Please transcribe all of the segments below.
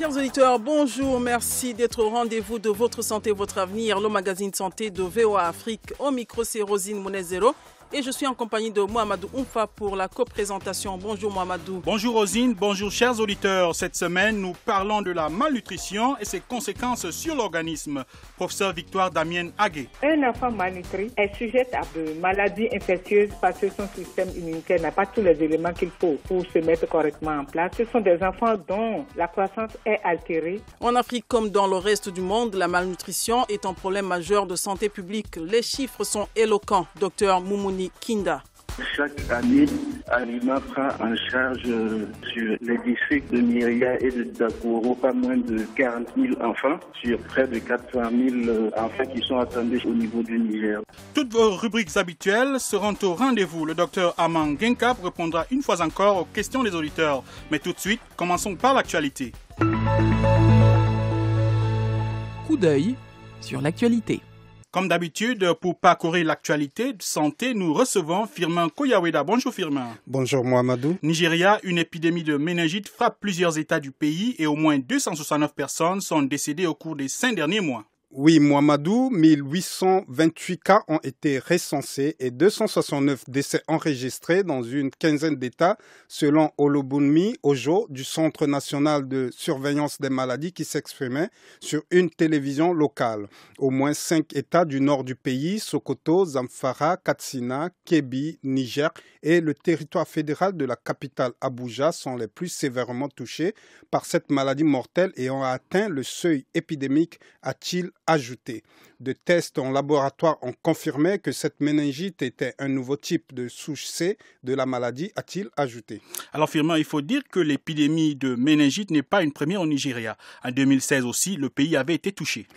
Chers auditeurs, bonjour, merci d'être au rendez-vous de votre santé, votre avenir, le magazine santé de VOA Afrique. Au micro, c'est Rosine Monezero et je suis en compagnie de Mohamedou Oumfa pour la co-présentation. Bonjour Mohamedou. Bonjour Rosine, bonjour chers auditeurs. Cette semaine, nous parlons de la malnutrition et ses conséquences sur l'organisme. Professeur Victoire Damien Agué. Un enfant malnutri est sujet à de maladies infectieuses parce que son système immunitaire n'a pas tous les éléments qu'il faut pour se mettre correctement en place. Ce sont des enfants dont la croissance est altérée. En Afrique comme dans le reste du monde, la malnutrition est un problème majeur de santé publique. Les chiffres sont éloquents. Docteur Moumouni Kinda. Chaque année, Alima prend en charge sur les districts de Myria et de Dakoro pas moins de 40 000 enfants sur près de 400 000 enfants qui sont attendus au niveau du Niger. Toutes vos rubriques habituelles seront au rendez-vous. Le docteur Aman Genkap répondra une fois encore aux questions des auditeurs. Mais tout de suite, commençons par l'actualité. Coup d'œil sur l'actualité. Comme d'habitude, pour parcourir l'actualité de santé, nous recevons Firmin Koyaweda. Bonjour Firmin. Bonjour Mohamedou. Nigeria, une épidémie de méningite frappe plusieurs États du pays et au moins 269 personnes sont décédées au cours des 5 derniers mois. Oui, Mohamedou, 1828 cas ont été recensés et 269 décès enregistrés dans une quinzaine d'États, selon Olubunmi Ojo du Centre national de surveillance des maladies qui s'exprimait sur une télévision locale. Au moins 5 États du nord du pays, Sokoto, Zamfara, Katsina, Kebbi, Niger et le territoire fédéral de la capitale Abuja sont les plus sévèrement touchés par cette maladie mortelle et ont atteint le seuil épidémique, a-t-il ajouté. De tests en laboratoire ont confirmé que cette méningite était un nouveau type de souche C de la maladie, a-t-il ajouté. Alors Firmin, il faut dire que l'épidémie de méningite n'est pas une première au Nigeria. En 2016 aussi, le pays avait été touché.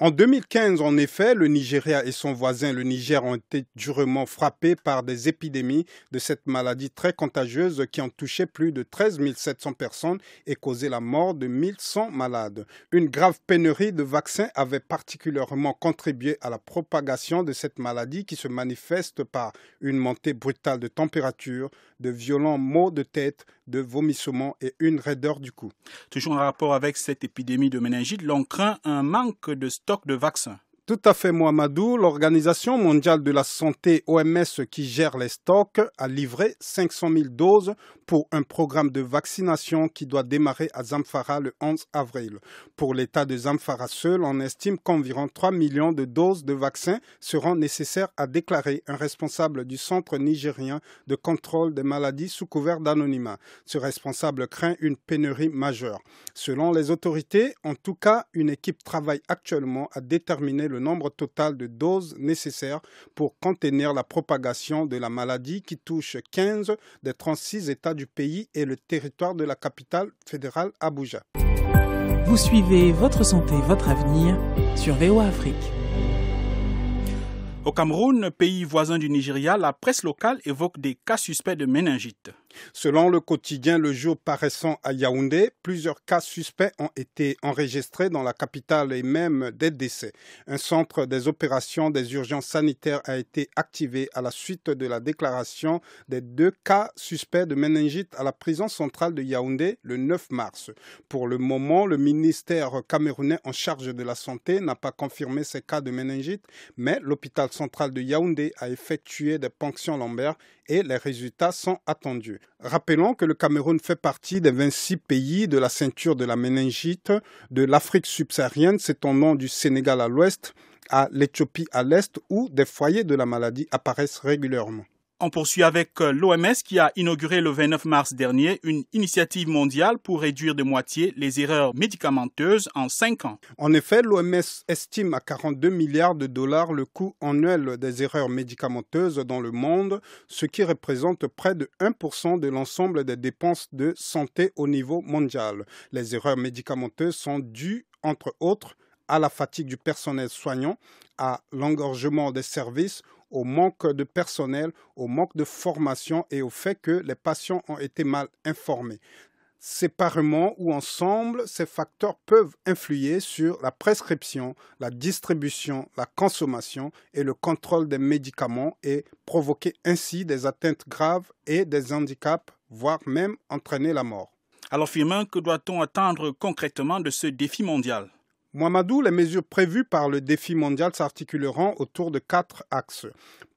En 2015, en effet, le Nigeria et son voisin, le Niger, ont été durement frappés par des épidémies de cette maladie très contagieuse qui ont touché plus de 13 700 personnes et causé la mort de 1100 malades. Une grave pénurie de vaccins avait particulièrement contribué à la propagation de cette maladie qui se manifeste par une montée brutale de température, de violents maux de tête, de vomissements et une raideur du cou. Toujours en rapport avec cette épidémie de méningite, l'on craint un manque de stock de vaccins. Tout à fait, Mohamedou. L'Organisation mondiale de la santé, OMS, qui gère les stocks, a livré 500 000 doses pour un programme de vaccination qui doit démarrer à Zamfara le 11 avril. Pour l'État de Zamfara seul, on estime qu'environ 3 millions de doses de vaccins seront nécessaires, a déclaré un responsable du Centre nigérien de contrôle des maladies sous couvert d'anonymat. Ce responsable craint une pénurie majeure. Selon les autorités, en tout cas, une équipe travaille actuellement à déterminer le nombre total de doses nécessaires pour contenir la propagation de la maladie qui touche 15 des 36 États du pays et le territoire de la capitale fédérale Abuja. Vous suivez Votre santé, votre avenir sur VOA Afrique. Au Cameroun, pays voisin du Nigeria, la presse locale évoque des cas suspects de méningite. Selon le quotidien Le Jour paraissant à Yaoundé, plusieurs cas suspects ont été enregistrés dans la capitale et même des décès. Un centre des opérations des urgences sanitaires a été activé à la suite de la déclaration des 2 cas suspects de méningite à la prison centrale de Yaoundé le 9 mars. Pour le moment, le ministère camerounais en charge de la santé n'a pas confirmé ces cas de méningite, mais l'hôpital central de Yaoundé a effectué des ponctions lombaires et les résultats sont attendus. Rappelons que le Cameroun fait partie des 26 pays de la ceinture de la méningite de l'Afrique subsaharienne, s'étendant du Sénégal à l'ouest à l'Éthiopie à l'est, où des foyers de la maladie apparaissent régulièrement. On poursuit avec l'OMS qui a inauguré le 29 mars dernier une initiative mondiale pour réduire de moitié les erreurs médicamenteuses en 5 ans. En effet, l'OMS estime à 42 milliards de dollars le coût annuel des erreurs médicamenteuses dans le monde, ce qui représente près de 1% de l'ensemble des dépenses de santé au niveau mondial. Les erreurs médicamenteuses sont dues, entre autres, à la fatigue du personnel soignant, à l'engorgement des services, au manque de personnel, au manque de formation et au fait que les patients ont été mal informés. Séparément ou ensemble, ces facteurs peuvent influer sur la prescription, la distribution, la consommation et le contrôle des médicaments et provoquer ainsi des atteintes graves et des handicaps, voire même entraîner la mort. Alors Firmin, que doit-on attendre concrètement de ce défi mondial ? Mouamadou, les mesures prévues par le défi mondial s'articuleront autour de 4 axes.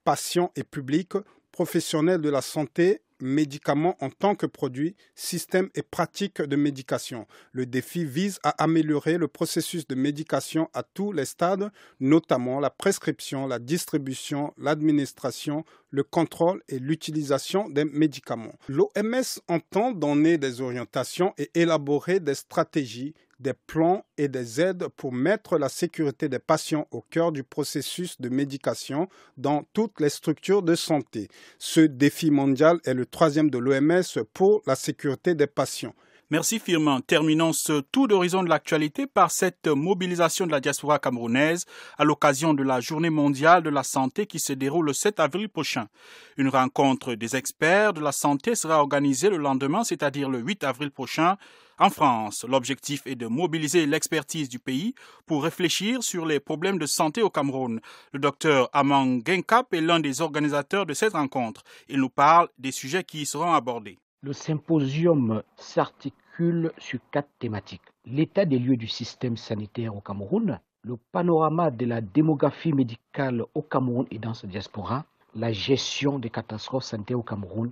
Patients et publics, professionnels de la santé, médicaments en tant que produits, systèmes et pratiques de médication. Le défi vise à améliorer le processus de médication à tous les stades, notamment la prescription, la distribution, l'administration, le contrôle et l'utilisation des médicaments. L'OMS entend donner des orientations et élaborer des stratégies, des plans et des aides pour mettre la sécurité des patients au cœur du processus de médication dans toutes les structures de santé. Ce défi mondial est le 3e de l'OMS pour la sécurité des patients. Merci Firmin. Terminons ce tour d'horizon de l'actualité par cette mobilisation de la diaspora camerounaise à l'occasion de la Journée mondiale de la santé qui se déroule le 7 avril prochain. Une rencontre des experts de la santé sera organisée le lendemain, c'est-à-dire le 8 avril prochain, en France. L'objectif est de mobiliser l'expertise du pays pour réfléchir sur les problèmes de santé au Cameroun. Le docteur Amang Genkap est l'un des organisateurs de cette rencontre. Il nous parle des sujets qui y seront abordés. Le symposium s'articule sur 4 thématiques. L'état des lieux du système sanitaire au Cameroun, le panorama de la démographie médicale au Cameroun et dans sa diaspora, la gestion des catastrophes sanitaires au Cameroun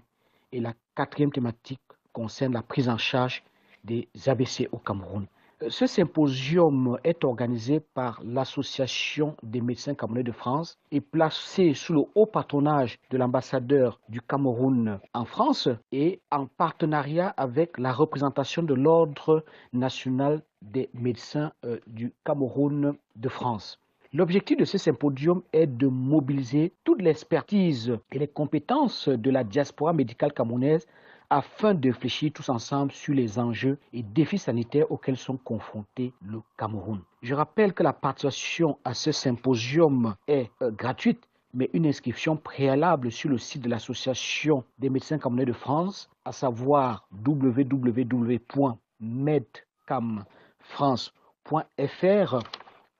et la 4e thématique concerne la prise en charge des AVC au Cameroun. Ce symposium est organisé par l'Association des médecins camerounais de France et placé sous le haut patronage de l'ambassadeur du Cameroun en France et en partenariat avec la représentation de l'Ordre national des médecins du Cameroun de France. L'objectif de ce symposium est de mobiliser toute l'expertise et les compétences de la diaspora médicale camerounaise afin de réfléchir tous ensemble sur les enjeux et défis sanitaires auxquels sont confrontés le Cameroun. Je rappelle que la participation à ce symposium est gratuite, mais une inscription préalable sur le site de l'Association des médecins camerounais de France, à savoir www.medcamfrance.fr,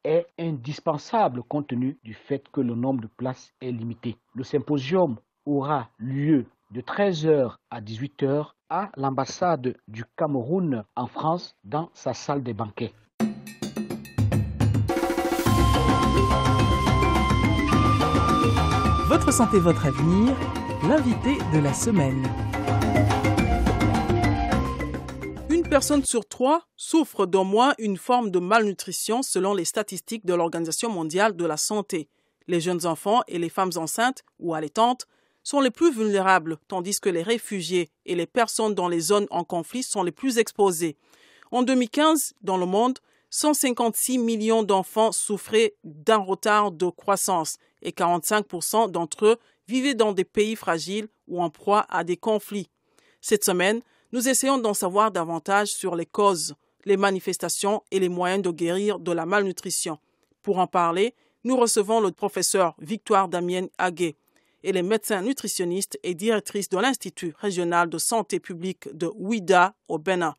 est indispensable compte tenu du fait que le nombre de places est limité. Le symposium aura lieu de 13h à 18h à l'ambassade du Cameroun en France dans sa salle des banquets. Votre santé, votre avenir, l'invité de la semaine. Une personne sur 3 souffre d'au moins une forme de malnutrition selon les statistiques de l'Organisation mondiale de la santé. Les jeunes enfants et les femmes enceintes ou allaitantes sont les plus vulnérables, tandis que les réfugiés et les personnes dans les zones en conflit sont les plus exposées. En 2015, dans le monde, 156 millions d'enfants souffraient d'un retard de croissance et 45% d'entre eux vivaient dans des pays fragiles ou en proie à des conflits. Cette semaine, nous essayons d'en savoir davantage sur les causes, les manifestations et les moyens de guérir de la malnutrition. Pour en parler, nous recevons le professeur Victoire Damienne Aguet. Elle est médecin nutritionniste et directrice de l'Institut régional de santé publique de Ouidah au Bénin.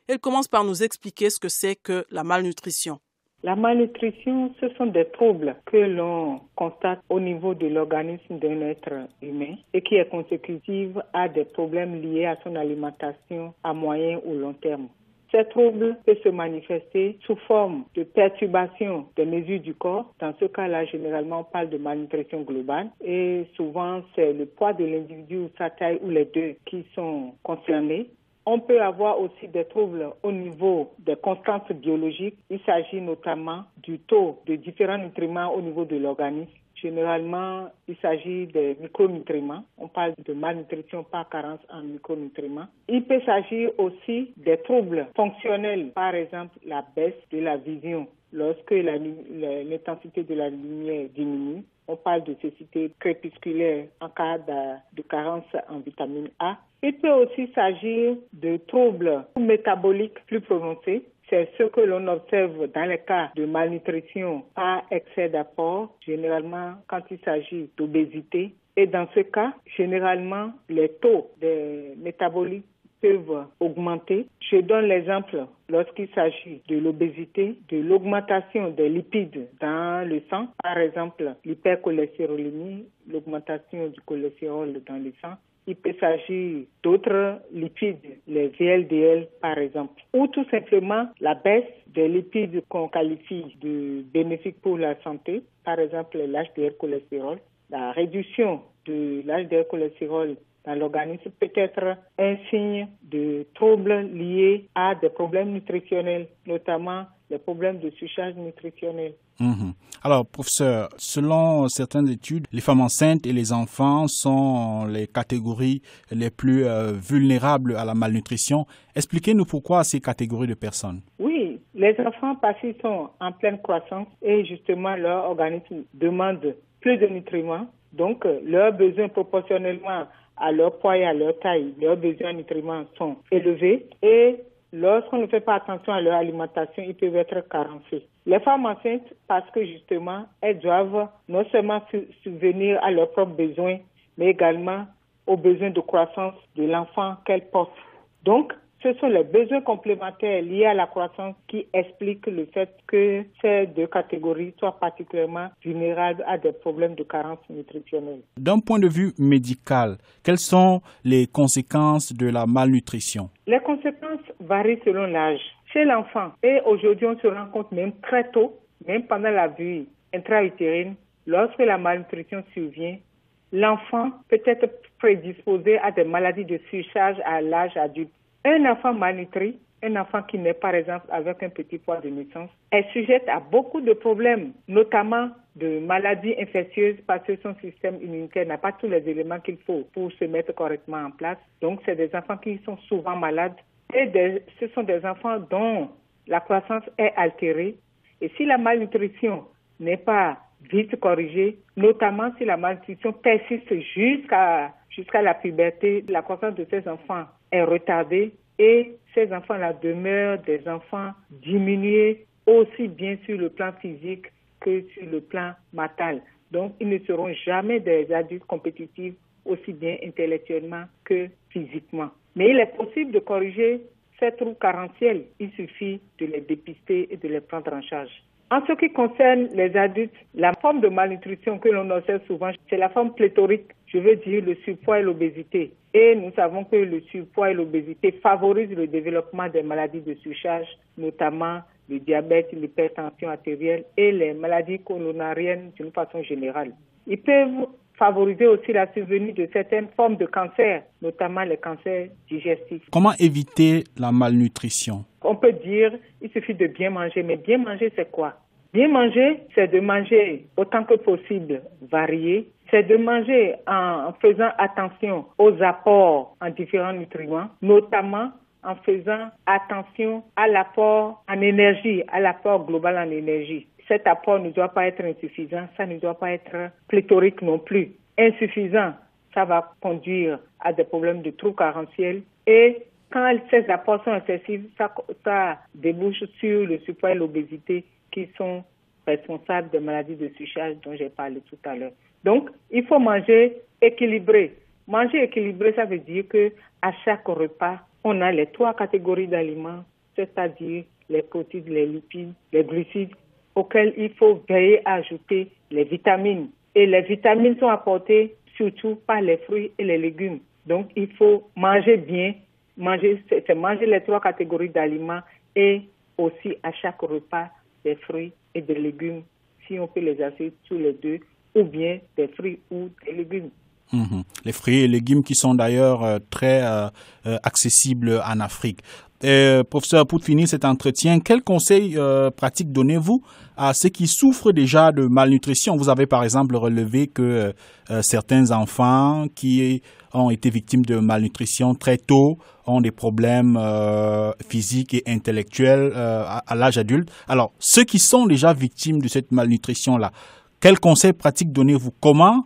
Elle commence par nous expliquer ce que c'est que la malnutrition. La malnutrition, ce sont des troubles que l'on constate au niveau de l'organisme d'un être humain et qui est consécutive à des problèmes liés à son alimentation à moyen ou long terme. Ces troubles peuvent se manifester sous forme de perturbation des mesures du corps. Dans ce cas-là, généralement, on parle de malnutrition globale. Et souvent, c'est le poids de l'individu ou sa taille ou les deux qui sont concernés. On peut avoir aussi des troubles au niveau des constantes biologiques. Il s'agit notamment du taux de différents nutriments au niveau de l'organisme. Généralement, il s'agit des micronutriments. On parle de malnutrition par carence en micronutriments. Il peut s'agir aussi des troubles fonctionnels, par exemple la baisse de la vision. Lorsque l'intensité de la lumière diminue, on parle de cécité crépusculaire en cas de carence en vitamine A. Il peut aussi s'agir de troubles métaboliques plus prononcés. C'est ce que l'on observe dans les cas de malnutrition par excès d'apport, généralement quand il s'agit d'obésité. Et dans ce cas, généralement, les taux des métabolites peuvent augmenter. Je donne l'exemple lorsqu'il s'agit de l'obésité, de l'augmentation des lipides dans le sang, par exemple l'hypercholestérolémie, l'augmentation du cholestérol dans le sang. Il peut s'agir d'autres lipides, les VLDL par exemple, ou tout simplement la baisse des lipides qu'on qualifie de bénéfiques pour la santé, par exemple l'HDL cholestérol. La réduction de l'HDL cholestérol dans l'organisme peut être un signe de troubles liés à des problèmes nutritionnels, notamment les problèmes de surcharge nutritionnelle. Alors, professeur, selon certaines études, les femmes enceintes et les enfants sont les catégories les plus vulnérables à la malnutrition. Expliquez-nous pourquoi ces catégories de personnes. Oui, les enfants parce qu'ils sont en pleine croissance et justement leur organisme demande plus de nutriments. Donc, leurs besoins proportionnellement à leur poids et à leur taille, leurs besoins en nutriments sont élevés et lorsqu'on ne fait pas attention à leur alimentation, ils peuvent être carencés. Les femmes enceintes, parce que justement, elles doivent non seulement subvenir à leurs propres besoins, mais également aux besoins de croissance de l'enfant qu'elles portent. Donc, ce sont les besoins complémentaires liés à la croissance qui expliquent le fait que ces deux catégories soient particulièrement vulnérables à des problèmes de carence nutritionnelle. D'un point de vue médical, quelles sont les conséquences de la malnutrition? Les conséquences varient selon l'âge. Chez l'enfant, et aujourd'hui on se rend compte même très tôt, même pendant la vie intra-utérine, lorsque la malnutrition survient, l'enfant peut être prédisposé à des maladies de surcharge à l'âge adulte. Un enfant malnutri, un enfant qui naît par exemple avec un petit poids de naissance, est sujet à beaucoup de problèmes, notamment de maladies infectieuses parce que son système immunitaire n'a pas tous les éléments qu'il faut pour se mettre correctement en place. Donc c'est des enfants qui sont souvent malades et ce sont des enfants dont la croissance est altérée. Et si la malnutrition n'est pas vite corrigée, notamment si la malnutrition persiste jusqu'à la puberté, la croissance de ces enfants est retardée et ces enfants-là demeurent des enfants diminués aussi bien sur le plan physique que sur le plan mental. Donc, ils ne seront jamais des adultes compétitifs aussi bien intellectuellement que physiquement. Mais il est possible de corriger ces troubles carentiels. Il suffit de les dépister et de les prendre en charge. En ce qui concerne les adultes, la forme de malnutrition que l'on observe souvent, c'est la forme pléthorique, je veux dire le surpoids et l'obésité. Et nous savons que le surpoids et l'obésité favorisent le développement des maladies de surcharge, notamment le diabète, l'hypertension artérielle et les maladies coronariennes d'une façon générale. Ils peuvent favoriser aussi la survenue de certaines formes de cancer, notamment les cancers digestifs. Comment éviter la malnutrition? On peut dire il suffit de bien manger, mais bien manger c'est quoi? Bien manger, c'est de manger autant que possible varié, c'est de manger en faisant attention aux apports en différents nutriments, notamment en faisant attention à l'apport en énergie, à l'apport global en énergie. Cet apport ne doit pas être insuffisant, ça ne doit pas être pléthorique non plus. Insuffisant, ça va conduire à des problèmes de troubles carentiels et quand ces apports sont excessifs, ça débouche sur le surpoids et l'obésité qui sont responsables des maladies de surcharge dont j'ai parlé tout à l'heure. Donc, il faut manger équilibré. Manger équilibré, ça veut dire que à chaque repas, on a les 3 catégories d'aliments, c'est-à-dire les protéines, les lipides, les glucides, auxquels il faut veiller à ajouter les vitamines. Et les vitamines sont apportées surtout par les fruits et les légumes. Donc, il faut manger bien, manger les 3 catégories d'aliments et aussi à chaque repas des fruits et des légumes, si on peut les associer tous les deux, ou bien des fruits ou des légumes. Les fruits et légumes qui sont d'ailleurs très accessibles en Afrique. Professeur, pour finir cet entretien, quels conseils pratiques donnez-vous à ceux qui souffrent déjà de malnutrition? Vous avez par exemple relevé que certains enfants qui ont été victimes de malnutrition très tôt ont des problèmes physiques et intellectuels à l'âge adulte. Alors, ceux qui sont déjà victimes de cette malnutrition-là, quels conseils pratiques donnez-vous? Comment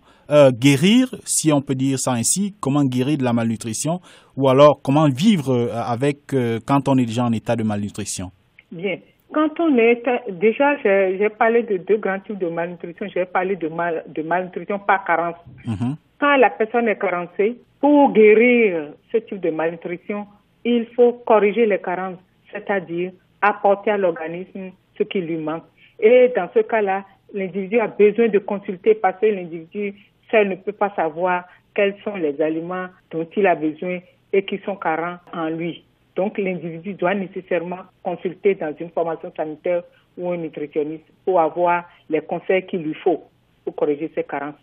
guérir, si on peut dire ça ainsi, comment guérir de la malnutrition ou alors comment vivre avec quand on est déjà en état de malnutrition? Bien. Quand on est déjà, j'ai parlé de 2 grands types de malnutrition. J'ai parlé de malnutrition par carence. Quand la personne est carencée, pour guérir ce type de malnutrition, il faut corriger les carences, c'est-à-dire apporter à l'organisme ce qui lui manque. Et dans ce cas-là, l'individu a besoin de consulter parce que l'individu seul ne peut pas savoir quels sont les aliments dont il a besoin et qui sont carents en lui. Donc l'individu doit nécessairement consulter dans une formation sanitaire ou un nutritionniste pour avoir les conseils qu'il lui faut pour corriger ses carences.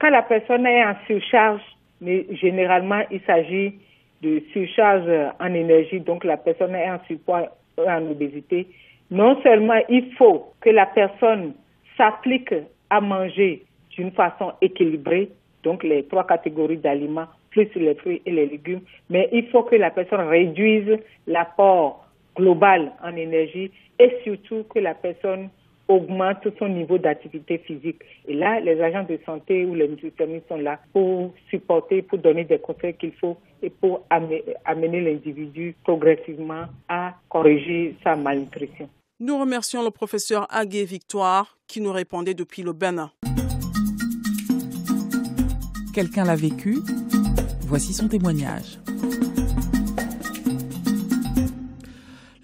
Quand la personne est en surcharge, mais généralement il s'agit de surcharge en énergie, donc la personne est en surpoids ou en obésité, non seulement il faut que la personne s'applique à manger d'une façon équilibrée, donc les 3 catégories d'aliments, plus les fruits et les légumes, mais il faut que la personne réduise l'apport global en énergie et surtout que la personne augmente son niveau d'activité physique. Et là, les agents de santé ou les nutritionnistes sont là pour supporter, pour donner des conseils qu'il faut et pour amener l'individu progressivement à corriger sa malnutrition. Nous remercions le professeur Agué Victoire qui nous répondait depuis le Bénin. Quelqu'un l'a vécu. Voici son témoignage.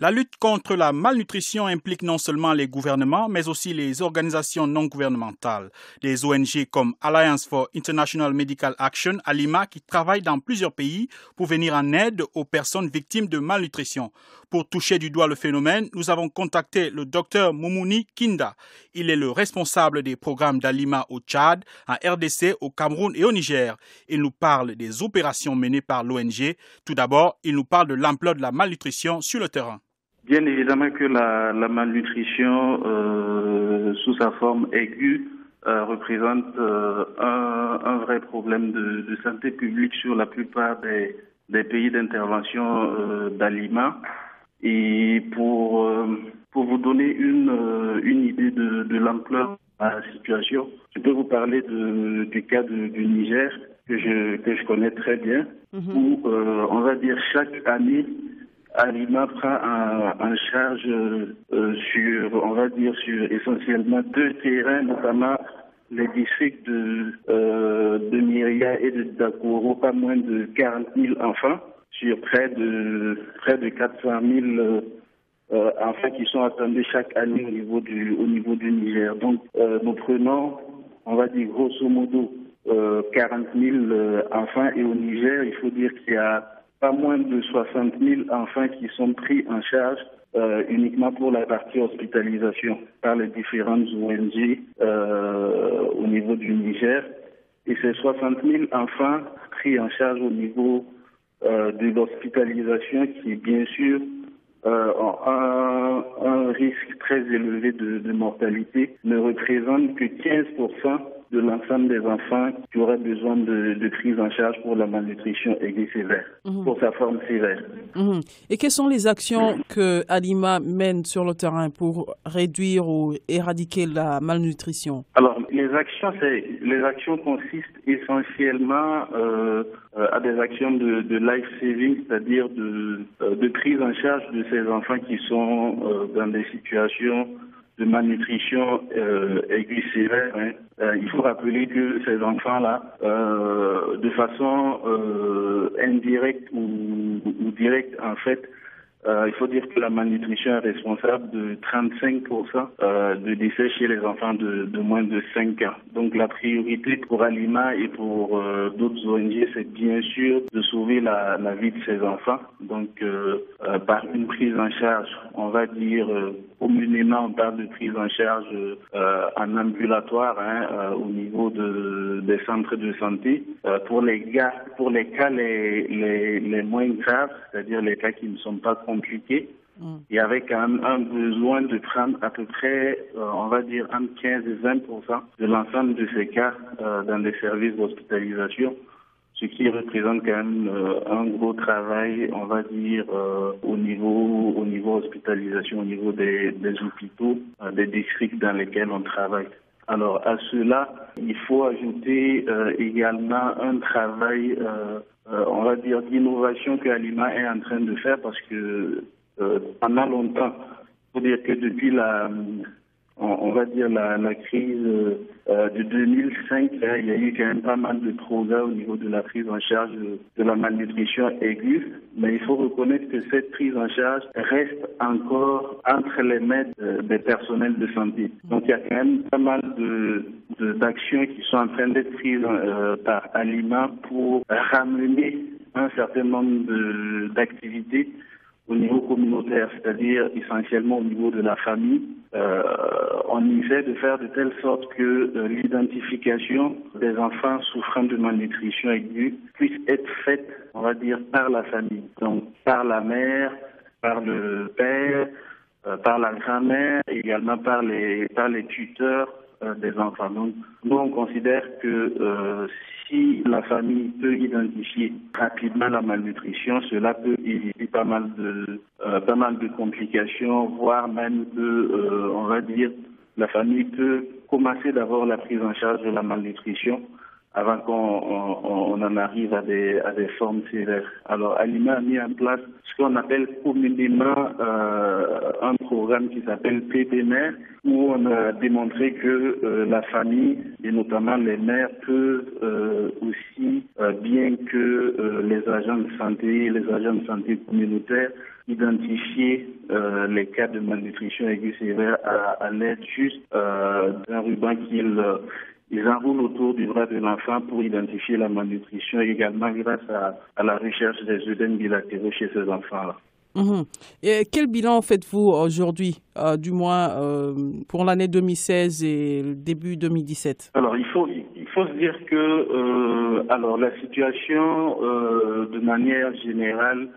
La lutte contre la malnutrition implique non seulement les gouvernements, mais aussi les organisations non gouvernementales. Des ONG comme Alliance for International Medical Action, ALIMA, qui travaillent dans plusieurs pays pour venir en aide aux personnes victimes de malnutrition. Pour toucher du doigt le phénomène, nous avons contacté le docteur Moumouni Kinda. Il est le responsable des programmes d'ALIMA au Tchad, en RDC, au Cameroun et au Niger. Il nous parle des opérations menées par l'ONG. Tout d'abord, il nous parle de l'ampleur de la malnutrition sur le terrain. Bien évidemment que la malnutrition, sous sa forme aiguë, représente un vrai problème de santé publique sur la plupart des pays d'intervention d'ALIMA. Et pour vous donner une idée de l'ampleur de la situation, je peux vous parler du cas du Niger, que je connais très bien, où on va dire chaque année, ALIMA prend en charge sur essentiellement 2 terrains, notamment les districts de Myria et de Dakoro, pas moins de 40 000 enfants, sur près de 400 000 enfants qui sont attendus chaque année au niveau du Niger. Donc nous prenons, on va dire grosso modo, 40 000 enfants, et au Niger, il faut dire qu'il y a pas moins de 60 000 enfants qui sont pris en charge uniquement pour la partie hospitalisation par les différentes ONG au niveau du Niger. Et ces 60 000 enfants pris en charge au niveau de l'hospitalisation, qui est bien sûr un risque très élevé de mortalité, ne représente que 15% de l'ensemble des enfants qui auraient besoin de prise en charge pour la malnutrition aiguë sévère, pour sa forme sévère. Et quelles sont les actions que ALIMA mène sur le terrain pour réduire ou éradiquer la malnutrition? Alors, les actions consistent essentiellement à des actions de life saving, c'est-à-dire de prise en charge de ces enfants qui sont dans des situations de malnutrition aiguë sévère. Il faut rappeler que ces enfants-là, de façon indirecte ou directe, en fait, il faut dire que la malnutrition est responsable de 35% de décès chez les enfants de moins de 5 ans. Donc la priorité pour ALIMA et pour d'autres ONG, c'est bien sûr de sauver la vie de ces enfants. Donc par une prise en charge, on va dire communément on parle de prise en charge en ambulatoire au niveau des centres de santé. Pour les cas les moins graves, c'est-à-dire les cas qui ne sont pas compliqués, il y avait quand même un besoin de prendre à peu près, on va dire, entre 15 et 20% de l'ensemble de ces cas dans les services d'hospitalisation, ce qui représente quand même un gros travail, on va dire, au niveau hospitalisation, au niveau des hôpitaux, des districts dans lesquels on travaille. Alors à cela, il faut ajouter également un travail, on va dire, d'innovation que ALIMA est en train de faire, parce que pendant longtemps, il faut dire que depuis on va dire la crise de 2005, là, il y a eu quand même pas mal de progrès au niveau de la prise en charge de la malnutrition aiguë, mais il faut reconnaître que cette prise en charge reste encore entre les mains des personnels de santé. Donc il y a quand même pas mal d'actions qui sont en train d'être prises par Alima pour ramener un certain nombre d'activités au niveau communautaire, c'est-à-dire essentiellement au niveau de la famille. On essaie de faire de telle sorte que l'identification des enfants souffrant de malnutrition aiguë puisse être faite, on va dire, par la famille. Donc par la mère, par le père, par la grand-mère, également par les tuteurs des enfants. Donc, nous, on considère que si la famille peut identifier rapidement la malnutrition, cela peut éviter pas mal de complications, voire même que, on va dire, la famille peut commencer d'abord la prise en charge de la malnutrition avant qu'on en arrive à des formes sévères. Alors, Alima a mis en place ce qu'on appelle communément un programme qui s'appelle PPMR, où on a démontré que la famille, et notamment les mères, peuvent aussi, bien que les agents de santé communautaires, identifier les cas de malnutrition aiguë sévère à l'aide juste d'un ruban ils enroulent autour du bras de l'enfant pour identifier la malnutrition, également grâce à la recherche des œdèmes bilatéraux chez ces enfants-là. Et quel bilan faites-vous aujourd'hui, du moins pour l'année 2016 et le début 2017? Alors, il faut se dire que la situation, de manière générale,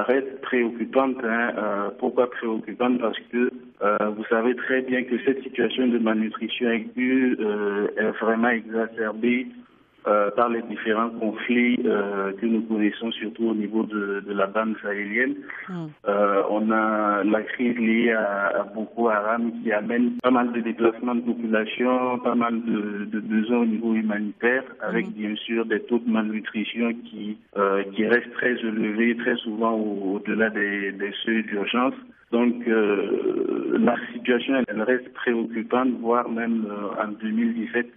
reste préoccupante. Pourquoi préoccupante? Parce que vous savez très bien que cette situation de malnutrition aiguë est vraiment exacerbée par les différents conflits que nous connaissons, surtout au niveau de la bande sahélienne. On a la crise liée à Boko Haram qui amène pas mal de déplacements de population, pas mal de besoins au niveau humanitaire, avec bien sûr des taux de malnutrition qui restent très élevés, très souvent au-delà des seuils d'urgence. Donc la situation elle reste préoccupante, voire même en 2017.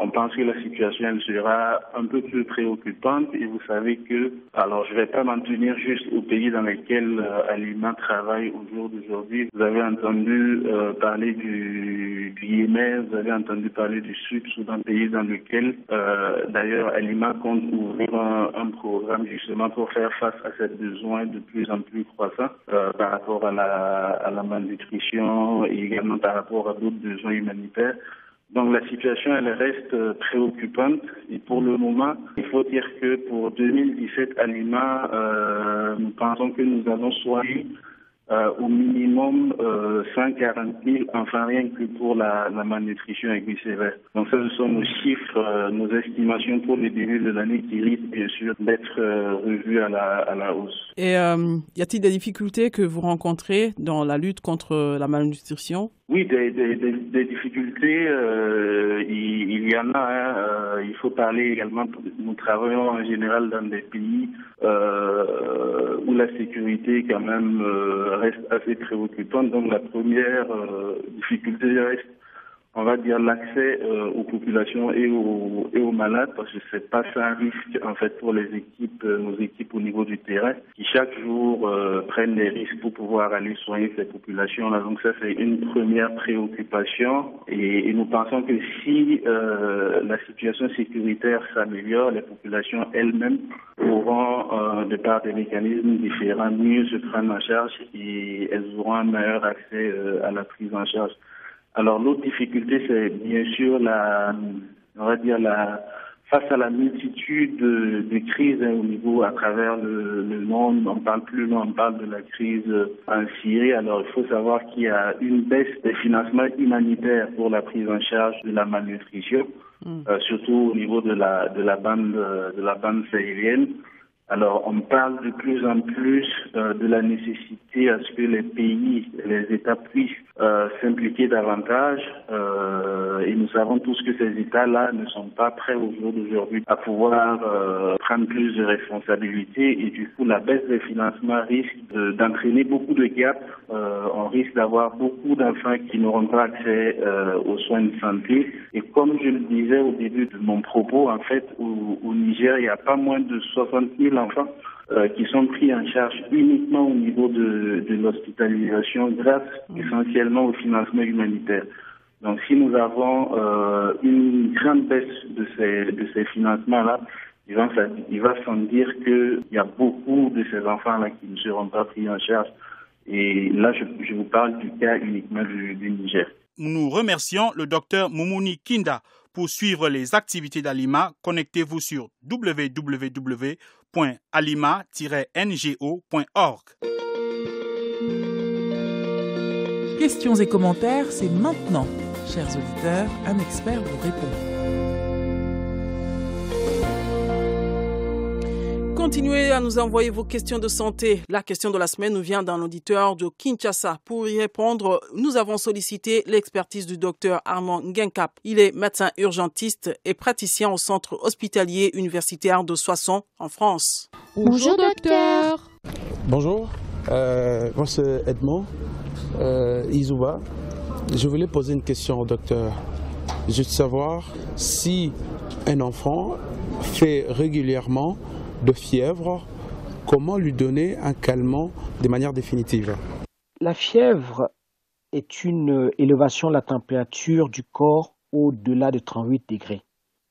On pense que la situation elle sera un peu plus préoccupante et vous savez que, alors je ne vais pas m'en tenir juste aux pays dans lesquels Alima travaille au jour d'aujourd'hui. Vous avez entendu parler du Yémen, vous avez entendu parler du Sud-Soudan, pays dans lequel d'ailleurs Alima compte ouvrir un programme justement pour faire face à ces besoins de plus en plus croissants par rapport à la malnutrition et également par rapport à d'autres besoins humanitaires. Donc la situation, elle reste préoccupante et pour le moment, il faut dire que pour 2017 à Lima, nous pensons que nous avons soigné au minimum 140 000 enfants rien que pour la malnutrition aiguë sévère. Donc ça, ce sont nos chiffres, nos estimations pour le début de l'année qui risquent bien sûr d'être revues à la hausse. Et y a-t-il des difficultés que vous rencontrez dans la lutte contre la malnutrition? Oui, des difficultés, il y en a. Il faut parler également, nous travaillons en général dans des pays où la sécurité quand même reste assez préoccupante. Donc la première difficulté reste, on va dire, l'accès aux populations et aux malades, parce que c'est pas ça un risque en fait pour les équipes, nos équipes au niveau du terrain, qui chaque jour prennent des risques pour pouvoir aller soigner ces populations-là. Donc ça c'est une première préoccupation et nous pensons que si la situation sécuritaire s'améliore, les populations elles-mêmes pourront, de par des mécanismes différents, mieux se prendre en charge et elles auront un meilleur accès à la prise en charge. Alors l'autre difficulté, c'est bien sûr face à la multitude de crises au niveau à travers le monde. On parle de la crise en Syrie. Alors il faut savoir qu'il y a une baisse des financements humanitaires pour la prise en charge de la malnutrition, surtout au niveau de la bande sahélienne. Alors, on parle de plus en plus de la nécessité à ce que les pays, les États puissent s'impliquer davantage. Et nous savons tous que ces États-là ne sont pas prêts au jour d'aujourd'hui à pouvoir prendre plus de responsabilités. Et du coup, la baisse des financements risque d'entraîner beaucoup de gaps. On risque d'avoir beaucoup d'enfants qui n'auront pas accès aux soins de santé. Et comme je le disais au début de mon propos, en fait, au Niger, il n'y a pas moins de 60 000 enfants qui sont pris en charge uniquement au niveau de l'hospitalisation grâce essentiellement au financement humanitaire. Donc si nous avons une grande baisse de ces financements-là, il va sans dire qu'il y a beaucoup de ces enfants-là qui ne seront pas pris en charge. Et là, je vous parle du cas uniquement du Niger. Nous remercions le docteur Moumouni Kinda. Pour suivre les activités d'Alima, connectez-vous sur www.alima-ngo.org. Questions et commentaires, c'est maintenant. Chers auditeurs, un expert vous répond. Continuez à nous envoyer vos questions de santé. La question de la semaine nous vient d'un auditeur de Kinshasa. Pour y répondre, nous avons sollicité l'expertise du docteur Armand Ngenkap. Il est médecin urgentiste et praticien au centre hospitalier universitaire de Soissons en France. Bonjour docteur. Bonjour, moi c'est Edmond Izouba. Je voulais poser une question au docteur. Je veux savoir si un enfant fait régulièrement de fièvre, comment lui donner un calmant de manière définitive? La fièvre est une élévation de la température du corps au-delà de 38 degrés.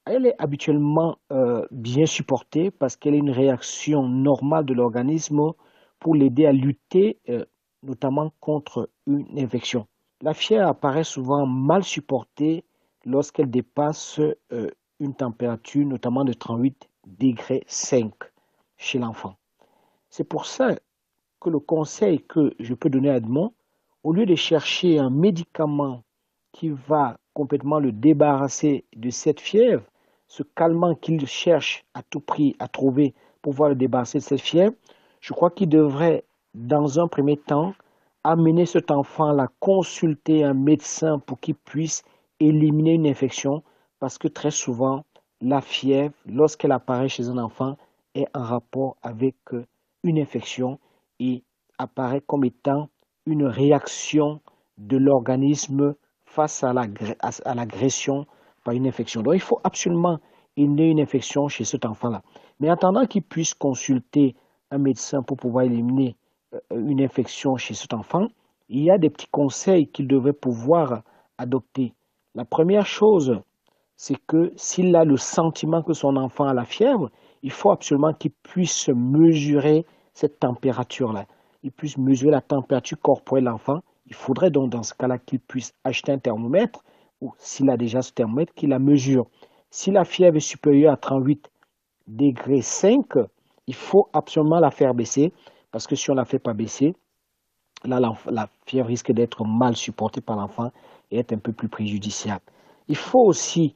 Elle est habituellement bien supportée parce qu'elle est une réaction normale de l'organisme pour l'aider à lutter notamment contre une infection. La fièvre apparaît souvent mal supportée lorsqu'elle dépasse une température notamment de 38 degrés 5 chez l'enfant. C'est pour ça que le conseil que je peux donner à Edmond, au lieu de chercher un médicament qui va complètement le débarrasser de cette fièvre, ce calmant qu'il cherche à tout prix à trouver pour pouvoir le débarrasser de cette fièvre, je crois qu'il devrait, dans un premier temps, amener cet enfant-là, consulter un médecin pour qu'il puisse éliminer une infection, parce que très souvent, la fièvre, lorsqu'elle apparaît chez un enfant, est en rapport avec une infection et apparaît comme étant une réaction de l'organisme face à l'agression par une infection. Donc il faut absolument éliminer une infection chez cet enfant-là. Mais en attendant qu'il puisse consulter un médecin pour pouvoir éliminer une infection chez cet enfant, il y a des petits conseils qu'il devrait pouvoir adopter. La première chose, c'est que s'il a le sentiment que son enfant a la fièvre, il faut absolument qu'il puisse mesurer cette température-là. Il puisse mesurer la température corporelle de l'enfant. Il faudrait donc dans ce cas-là qu'il puisse acheter un thermomètre ou s'il a déjà ce thermomètre, qu'il la mesure. Si la fièvre est supérieure à 38 degrés 5, il faut absolument la faire baisser parce que si on ne la fait pas baisser, là, la fièvre risque d'être mal supportée par l'enfant et être un peu plus préjudiciable. Il faut aussi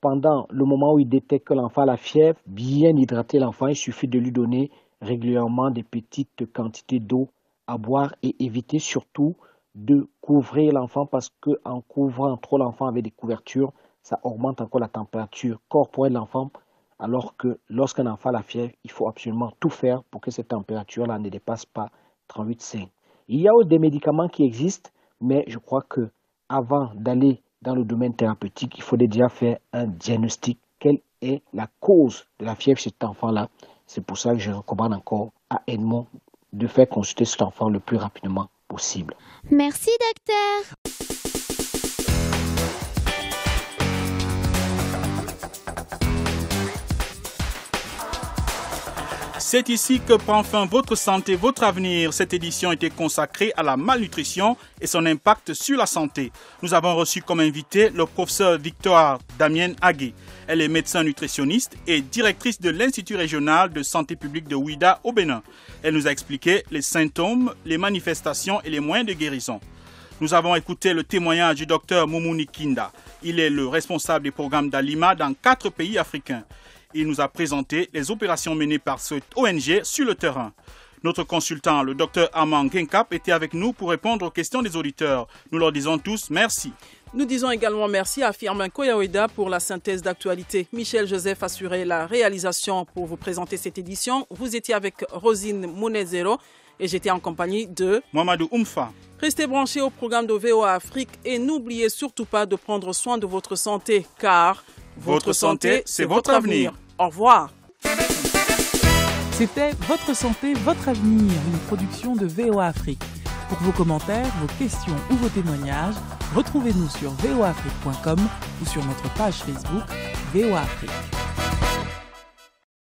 pendant le moment où il détecte que l'enfant a la fièvre, bien hydrater l'enfant. Il suffit de lui donner régulièrement des petites quantités d'eau à boire et éviter surtout de couvrir l'enfant parce qu'en couvrant trop l'enfant avec des couvertures, ça augmente encore la température corporelle de l'enfant. Alors que lorsqu'un enfant a la fièvre, il faut absolument tout faire pour que cette température-là ne dépasse pas 38,5. Il y a des médicaments qui existent, mais je crois que avant d'aller dans le domaine thérapeutique, il faut déjà faire un diagnostic. Quelle est la cause de la fièvre chez cet enfant-là? C'est pour ça que je recommande encore à Edmond de faire consulter cet enfant le plus rapidement possible. Merci, docteur. C'est ici que prend fin votre santé, votre avenir. Cette édition était consacrée à la malnutrition et son impact sur la santé. Nous avons reçu comme invité le professeur Victoire Damienne Agué. Elle est médecin nutritionniste et directrice de l'Institut régional de santé publique de Ouida au Bénin. Elle nous a expliqué les symptômes, les manifestations et les moyens de guérison. Nous avons écouté le témoignage du docteur Moumouni Kinda. Il est le responsable des programmes d'Alima dans 4 pays africains. Il nous a présenté les opérations menées par cette ONG sur le terrain. Notre consultant, le Dr Armand Genkap, était avec nous pour répondre aux questions des auditeurs. Nous leur disons tous merci. Nous disons également merci à Firmin Koyaoueda pour la synthèse d'actualité. Michel Joseph assurait la réalisation pour vous présenter cette édition. Vous étiez avec Rosine Mounezero et j'étais en compagnie de Mohamedou Oumfa. Restez branchés au programme de VOA Afrique et n'oubliez surtout pas de prendre soin de votre santé car votre santé, c'est votre avenir. Au revoir. C'était Votre santé, votre avenir, une production de VOA Afrique. Pour vos commentaires, vos questions ou vos témoignages, retrouvez-nous sur voaafrique.com ou sur notre page Facebook VOA Afrique.